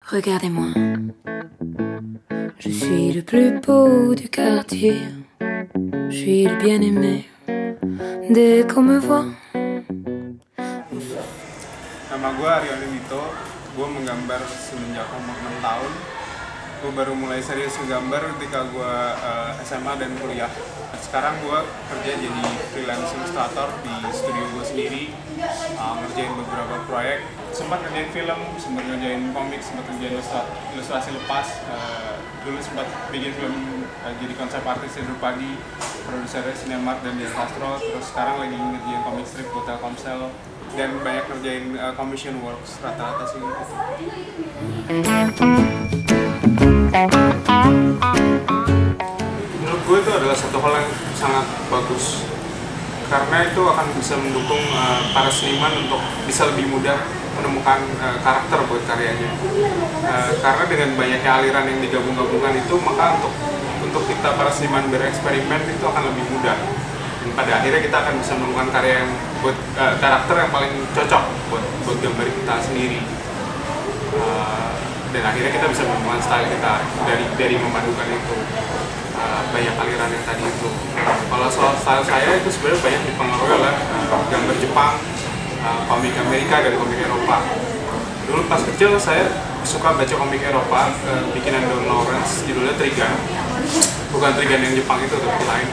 Regardez-moi, je suis le plus beau du quartier, je suis le bien-aimé dès qu'on me voit. Nama gue Aryo Lito, gue menggambar semenjak umur 6 tahun. Gue baru mulai serius menggambar ketika gue SMA dan kuliah. Sekarang gue kerja jadi freelance illustrator di studio gue sendiri, ngerjain beberapa proyek. Sempat ngerjain film, sempat ngerjain komik, sempat ngerjain ilustrasi lepas. Dulu sempat bikin film jadi konsep artis di Drupadi, produsernya Cinemark dan Dian Castro. Terus sekarang lagi ngerjain komik strip buat Telkomsel dan banyak ngerjain commission works, rata-rata sih gitu. Menurut gue itu adalah satu hal yang sangat bagus karena itu akan bisa mendukung para seniman untuk bisa lebih mudah menemukan karakter buat karyanya. Karena dengan banyaknya aliran yang digabung-gabungkan itu, maka untuk kita para seniman bereksperimen itu akan lebih mudah. Dan pada akhirnya kita akan bisa menemukan karya yang buat karakter yang paling cocok buat gambar kita sendiri. Dan akhirnya kita bisa menemukan style kita dari memadukan itu banyak aliran yang tadi itu. Kalau soal style saya itu sebenarnya banyak dipengaruhi oleh gambar Jepang, komik Amerika dan komik Eropa. Dulu pas kecil saya suka baca komik Eropa bikinan Don Lawrence, judulnya Trigun. Bukan Trigun yang Jepang itu, tapi lain.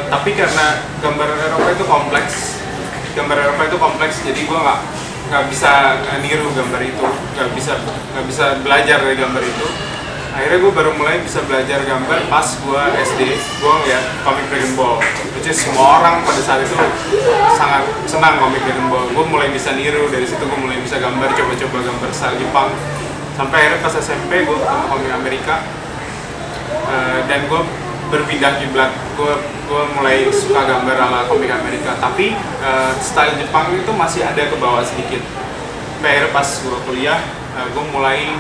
Tapi karena gambar Eropa itu kompleks, jadi gue nggak bisa niru gambar itu, nggak bisa belajar dari gambar itu. Akhirnya gue baru mulai bisa belajar gambar pas gue SD. Gue ngeliat komik Dragon Ball, which is semua orang pada saat itu sangat senang komik Dragon Ball. Gue mulai bisa niru, dari situ gue mulai bisa gambar, coba-coba gambar style Jepang. Sampai akhirnya pas SMP gue ketemu komik Amerika, dan gue berpindah kiblat. Gue mulai suka gambar ala komik Amerika, tapi style Jepang itu masih ada ke bawah sedikit. Sampai akhirnya pas gue kuliah, gue mulai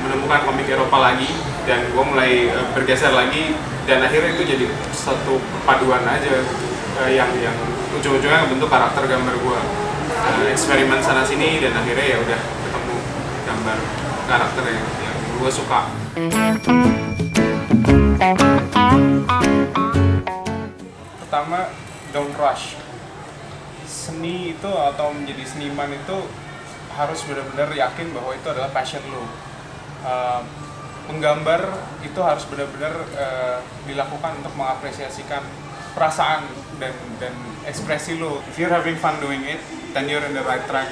menemukan komik Eropa lagi, dan gue mulai bergeser lagi, dan akhirnya itu jadi satu perpaduan aja yang ujung-ujungnya membentuk karakter gambar gue. Eksperimen sana sini, dan akhirnya ya udah ketemu gambar karakter yang gue suka. Pertama, don't rush. Seni itu atau menjadi seniman itu harus benar-benar yakin bahwa itu adalah passion lo. Menggambar itu harus benar-benar dilakukan untuk mengapresiasikan perasaan dan ekspresi lo. If you're having fun doing it, then you're in the right track.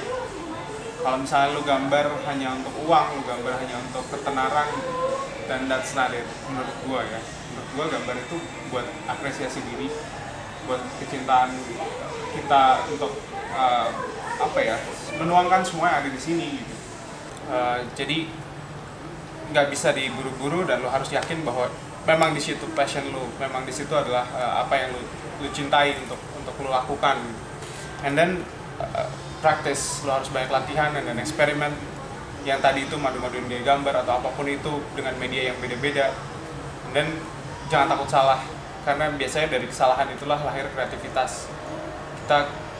Kalau misalnya lo gambar hanya untuk uang, lo gambar hanya untuk ketenaran, then that's not it, menurut gua ya. Menurut gua gambar itu buat apresiasi diri, buat kecintaan kita untuk menuangkan semua yang ada di sini gitu. Jadi nggak bisa diburu-buru, dan lo harus yakin bahwa memang di situ passion lo, memang di situ adalah apa yang lo cintai untuk lo lakukan. And then practice, lo harus banyak latihan dan eksperimen. Yang tadi itu madu-maduin gaya gambar atau apapun itu dengan media yang beda-beda. Dan jangan takut salah, karena biasanya dari kesalahan itulah lahir kreativitas.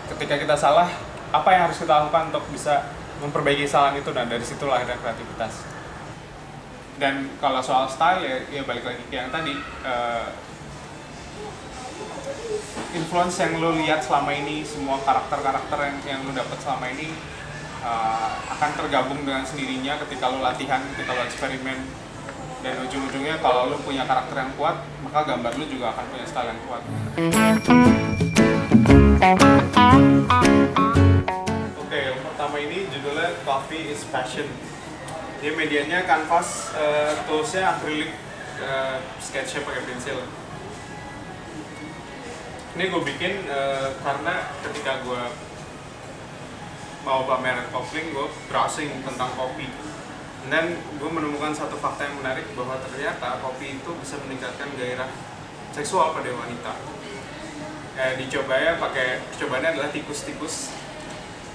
Ketika kita salah, apa yang harus kita lakukan untuk bisa memperbaiki kesalahan itu, dan dari situ lahir kreativitas. Dan kalau soal style ya balik lagi ke yang tadi, influence yang lo lihat selama ini, semua karakter-karakter yang lo dapat selama ini akan tergabung dengan sendirinya ketika lo latihan, ketika lo eksperimen. Dan ujung-ujungnya kalau lo punya karakter yang kuat, maka gambar lo juga akan punya style yang kuat. Oke, yang pertama ini judulnya Coffee is Passion. Dia medianya kanvas, toolsnya akrilik, sketchnya pakai pensil. Ini gue bikin karena ketika gue mau pameran kopling, gue browsing tentang kopi. Dan gue menemukan satu fakta yang menarik, bahwa ternyata kopi itu bisa meningkatkan gairah seksual pada wanita. Percobaannya adalah tikus-tikus.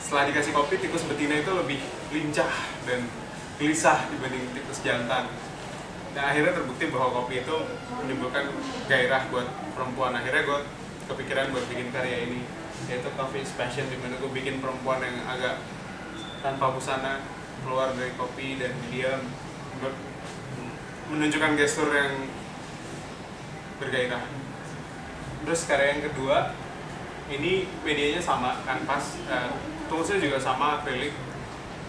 Setelah dikasih kopi, tikus betina itu lebih lincah dan gelisah dibanding tikus jantan. Dan akhirnya terbukti bahwa kopi itu menimbulkan gairah buat perempuan. Akhirnya gue kepikiran buat bikin karya ini, yaitu Coffee is Passion, dimana gue bikin perempuan yang agak tanpa busana, keluar dari kopi dan dia menunjukkan gestur yang bergairah. Terus karya yang kedua, ini medianya sama, kanvas, toolsnya juga sama, akrilik.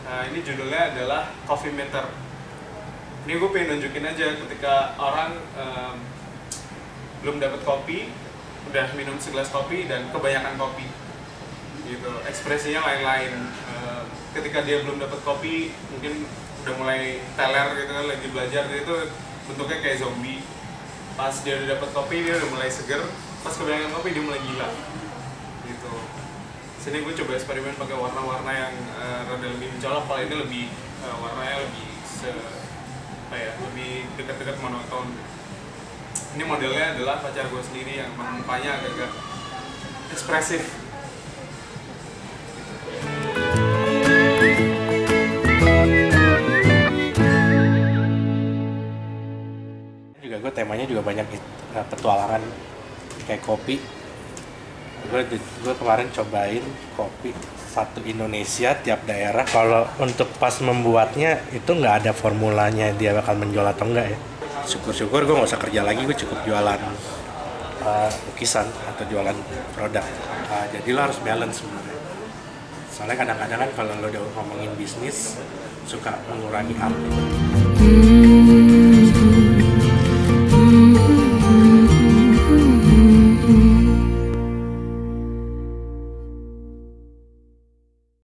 Ini judulnya adalah Coffee Meter. Ini gue pengen nunjukin aja ketika orang belum dapat kopi, udah minum segelas kopi dan kebanyakan kopi, gitu. Ekspresinya lain-lain. Ketika dia belum dapat kopi, mungkin udah mulai teler gitu kan, lagi belajar, itu bentuknya kayak zombie. Pas dia udah dapat kopi, dia udah mulai seger. Pas kebanyakan kopi, dia mulai gila, gitu. Sini gue coba eksperimen pakai warna-warna yang rada lebih mencolok. Kalau ini lebih warnanya lebih lebih dekat-dekat monoton. Ini modelnya adalah pacar gue sendiri yang mukanya agak-agak ekspresif. Juga gue temanya juga banyak petualangan kayak kopi. Gue kemarin cobain kopi satu Indonesia tiap daerah. Kalau untuk pas membuatnya itu nggak ada formulanya dia bakal menjual atau enggak ya. Syukur-syukur gue nggak usah kerja lagi, gue cukup jualan lukisan atau jualan produk. Jadi lo harus balance sebenarnya. Soalnya kadang-kadang kan kalau lo udah ngomongin bisnis suka mengurangi art.